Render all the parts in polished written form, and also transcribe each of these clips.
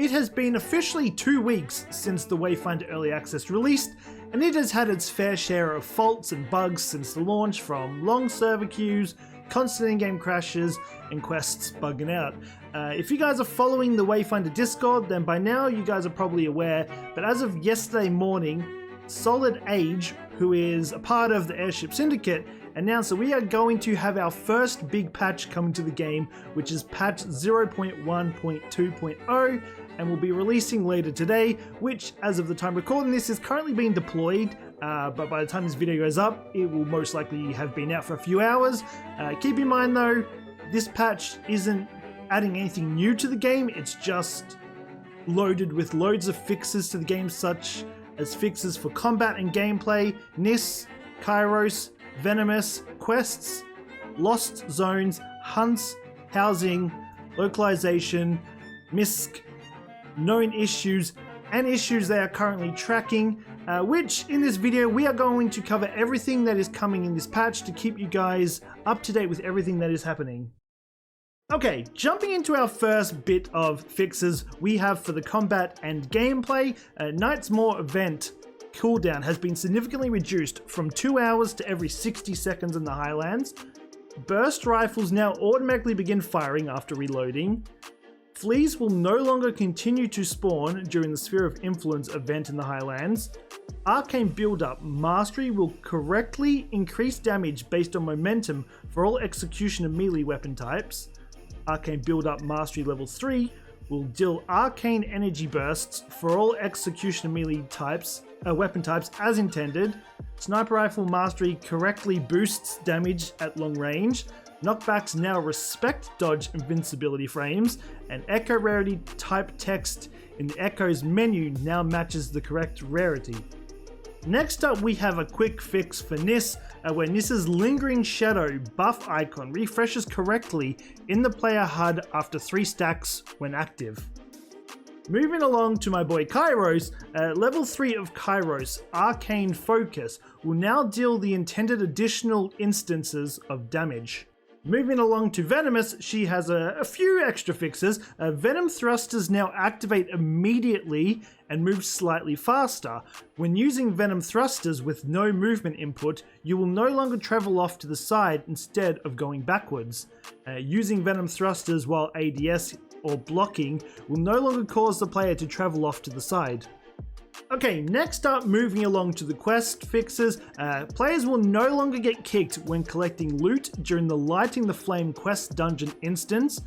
It has been officially 2 weeks since the Wayfinder Early Access released, and it has had its fair share of faults and bugs since the launch, from long server queues, constant in-game crashes, and quests bugging out. If you guys are following the Wayfinder Discord, then by now you guys are probably aware, but as of yesterday morning, Solid Age, who is a part of the Airship Syndicate, announced that we are going to have our first big patch coming to the game, which is patch 0.1.2.0, and will be releasing later today, which, as of the time recording this, is currently being deployed, but by the time this video goes up, it will most likely have been out for a few hours. Keep in mind though, this patch isn't adding anything new to the game, it's just loaded with loads of fixes to the game, such as fixes for combat and gameplay, Nis, Kairos, Venomous, quests, lost zones, hunts, housing, localization, misc, known issues, and issues they are currently tracking, which in this video we are going to cover everything that is coming in this patch to keep you guys up to date with everything that is happening. Okay, jumping into our first bit of fixes we have for the combat and gameplay, Night's Maw event cooldown has been significantly reduced from 2 hours to every 60 seconds in the Highlands. Burst rifles now automatically begin firing after reloading. Fleas will no longer continue to spawn during the Sphere of Influence event in the Highlands. Arcane build-up mastery will correctly increase damage based on momentum for all execution and melee weapon types. Arcane build-up mastery level 3 will deal arcane energy bursts for all execution and melee types, weapon types as intended. Sniper rifle mastery correctly boosts damage at long range. Knockbacks now respect dodge invincibility frames, and echo rarity type text in the echo's menu now matches the correct rarity. Next up, we have a quick fix for Nis, where Nis's lingering shadow buff icon refreshes correctly in the player HUD after 3 stacks when active. Moving along to my boy Kairos, level 3 of Kairos, Arcane Focus, will now deal the intended additional instances of damage. Moving along to Venomous, she has a few extra fixes. Venom thrusters now activate immediately and move slightly faster. When using Venom thrusters with no movement input, you will no longer travel off to the side instead of going backwards. Using Venom thrusters while ADS or blocking will no longer cause the player to travel off to the side. Okay, next up, moving along to the quest fixes, players will no longer get kicked when collecting loot during the Lighting the Flame quest dungeon instance.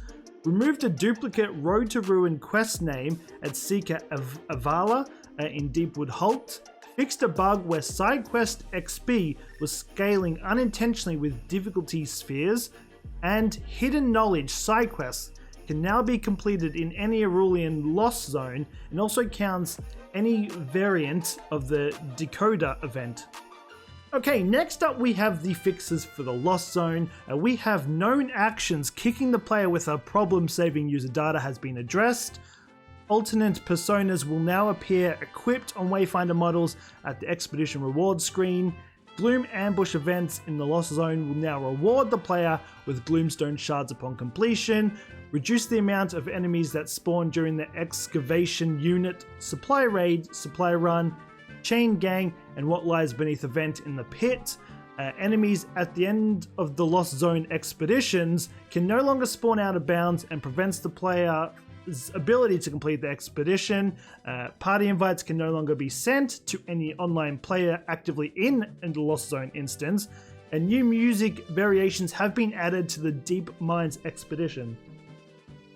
Removed a duplicate Road to Ruin quest name at Seeker Avala in Deepwood Halt. Fixed a bug where side quest XP was scaling unintentionally with difficulty spheres. And Hidden Knowledge side quests can now be completed in any Aurelian Lost Zone, and also counts any variant of the Decoder event. Okay, next up we have the fixes for the Lost Zone. We have known actions kicking the player with a problem saving user data has been addressed. Alternate personas will now appear equipped on Wayfinder models at the Expedition reward screen. Gloom ambush events in the Lost Zone will now reward the player with Gloomstone shards upon completion. Reduce the amount of enemies that spawn during the Excavation Unit, Supply Raid, Supply Run, Chain Gang, and What Lies Beneath event in the Pit. Enemies at the end of the Lost Zone expeditions can no longer spawn out of bounds and prevents the player's ability to complete the expedition. Party invites can no longer be sent to any online player actively in the Lost Zone instance. And new music variations have been added to the Deep Mines expedition.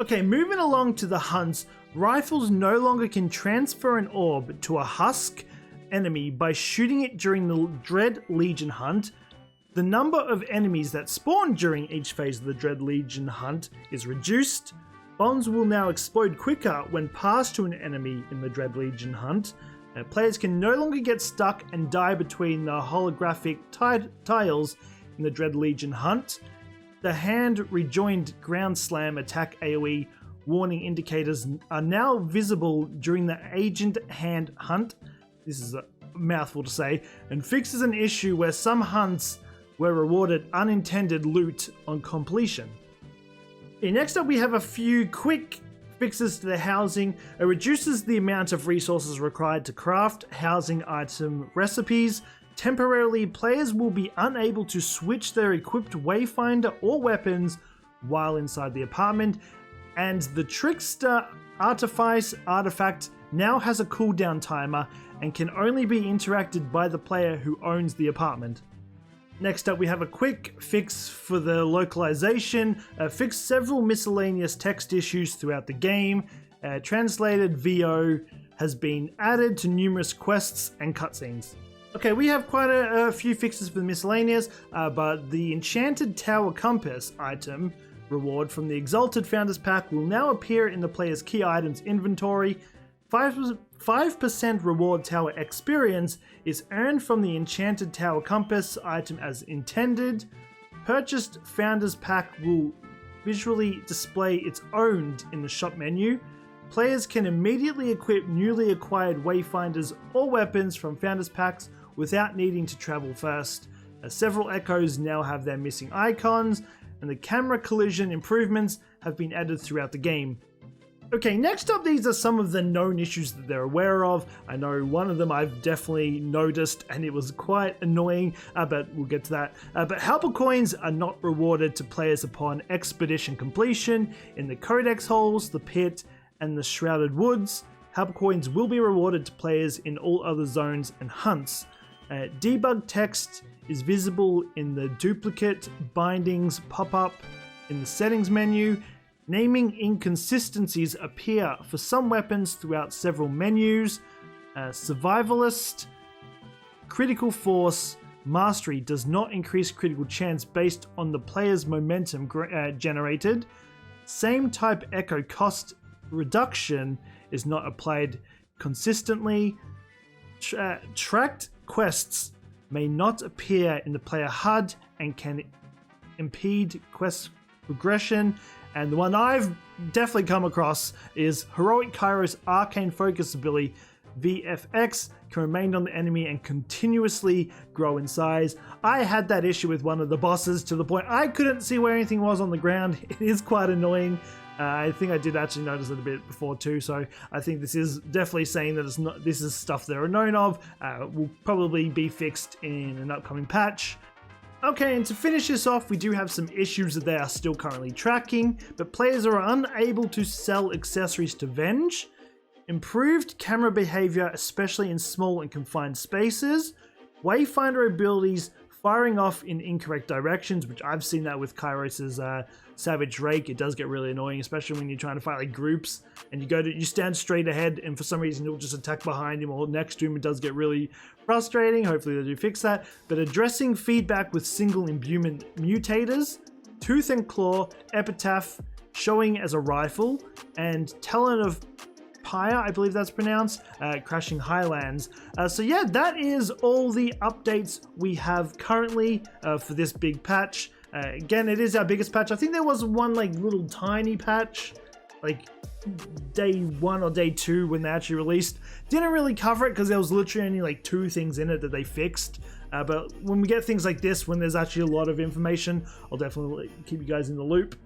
Okay, moving along to the hunts, rifles no longer can transfer an orb to a husk enemy by shooting it during the Dread Legion hunt. The number of enemies that spawn during each phase of the Dread Legion hunt is reduced. Bombs will now explode quicker when passed to an enemy in the Dread Legion hunt. Players can no longer get stuck and die between the holographic tiles in the Dread Legion hunt. The hand rejoined ground slam attack AoE warning indicators are now visible during the Agent Hand hunt. This is a mouthful to say, and fixes an issue where some hunts were rewarded unintended loot on completion. Okay, next up we have a few quick Fixes to the housing. It reduces the amount of resources required to craft housing item recipes. Temporarily, players will be unable to switch their equipped Wayfinder or weapons while inside the apartment. And the Trickster Artifice artifact now has a cooldown timer and can only be interacted by the player who owns the apartment. Next up, we have a quick fix for the localization. Fixed several miscellaneous text issues throughout the game. Translated VO has been added to numerous quests and cutscenes. Okay, we have quite a few fixes for the miscellaneous, but the Enchanted Tower Compass item reward from the Exalted Founders Pack will now appear in the player's key items inventory. 5% reward tower experience is earned from the Enchanted Tower Compass item as intended. Purchased Founders Pack will visually display its owned in the shop menu. Players can immediately equip newly acquired Wayfinders or weapons from Founders Packs without needing to travel first. Several echoes now have their missing icons, and the camera collision improvements have been added throughout the game. Okay, next up, these are some of the known issues that they're aware of. I know one of them I've definitely noticed, and it was quite annoying, but we'll get to that. But helper coins are not rewarded to players upon expedition completion in the Codex holes, the pit, and the Shrouded Woods. Helper coins will be rewarded to players in all other zones and hunts. Debug text is visible in the duplicate bindings pop-up in the settings menu. Naming inconsistencies appear for some weapons throughout several menus. Survivalist, critical force, mastery does not increase critical chance based on the player's momentum generated. Same type echo cost reduction is not applied consistently. Tracked quests may not appear in the player HUD and can impede quest progression. And the one I've definitely come across is Heroic Kairos Arcane Focus ability VFX can remain on the enemy and continuously grow in size. I had that issue with one of the bosses to the point I couldn't see where anything was on the ground. It is quite annoying. I think I did actually notice it a bit before too, so I think this is definitely saying that it's not. This is stuff they're known of. Will probably be fixed in an upcoming patch. Okay, and to finish this off, we do have some issues that they are still currently tracking, but players are unable to sell accessories to Venge. Improved camera behavior, especially in small and confined spaces. Wayfinder abilities firing off in incorrect directions, which I've seen that with Kairos's Savage Rake. It does get really annoying, especially when you're trying to fight like groups and you stand straight ahead and for some reason it'll just attack behind him or next to him. It does get really frustrating. Hopefully they do fix that. But addressing feedback with single imbuement mutators, Tooth and Claw, Epitaph, showing as a rifle, and Talon of Pyre, I believe that's pronounced, Crashing Highlands. So yeah, that is all the updates we have currently for this big patch. Again, it is our biggest patch. I think there was one like little tiny patch, like day 1 or day 2 when they actually released. Didn't really cover it because there was literally only like 2 things in it that they fixed. But when we get things like this, when there's actually a lot of information, I'll definitely keep you guys in the loop.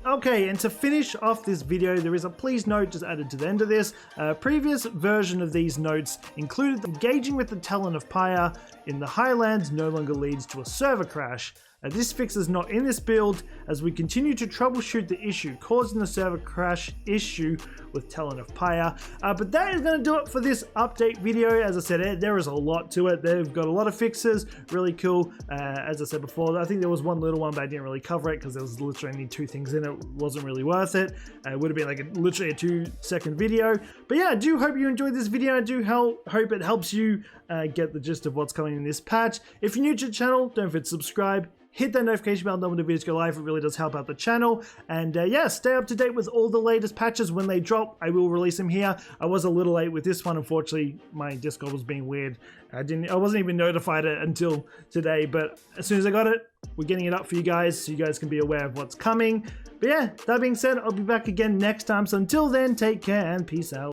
Okay, and to finish off this video, there is a please note just added to the end of this. Previous version of these notes included engaging with the Talon of Pyre in the Highlands no longer leads to a server crash. This fix is not in this build as we continue to troubleshoot the issue causing the server crash issue with Talon of Pyre. But that is going to do it for this update video. As I said, there is a lot to it. They've got a lot of fixes, really cool. As I said before, I think there was one little one, but I didn't really cover it because there was literally only 2 things in it. It wasn't really worth it. It would have been like literally a 2-second video. But yeah, I do hope you enjoyed this video. I do hope it helps you get the gist of what's coming in this patch. If you're new to the channel, don't forget to subscribe. Hit that notification bell when the videos go live. It really does help out the channel. And yeah, stay up to date with all the latest patches. When they drop, I will release them here. I was a little late with this one. Unfortunately, my Discord was being weird. I wasn't even notified until today. But as soon as I got it, we're getting it up for you guys so you guys can be aware of what's coming. But yeah, that being said, I'll be back again next time. So until then, take care and peace out.